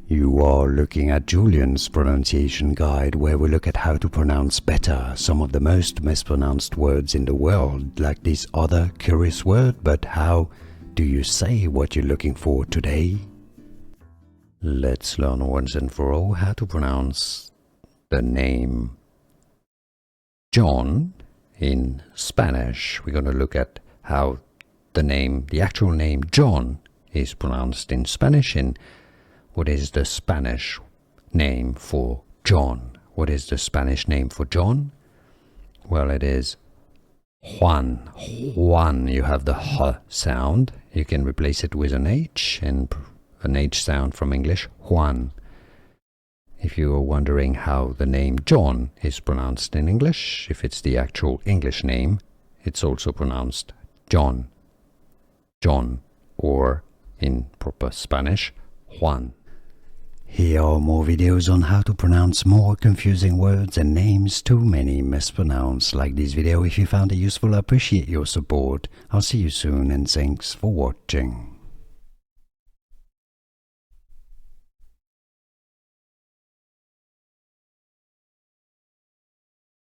You are looking at Julian's pronunciation guide, where we look at how to pronounce better some of the most mispronounced words in the world, like this other curious word. But how do you say what you're looking for today? Let's learn once and for all how to pronounce the name John in Spanish. We're going to look at how the actual name John is pronounced in Spanish, and what is the Spanish name for John. What is the Spanish name for John? Well, it is Juan. Juan, you have the H sound. You can replace it with an H, and an H sound from English, Juan. If you are wondering how the name John is pronounced in English, if it's the actual English name, it's also pronounced John. John, or in proper Spanish, Juan. Here are more videos on how to pronounce more confusing words and names too many mispronounced. Like this video if you found it useful. I appreciate your support. I'll see you soon, and thanks for watching.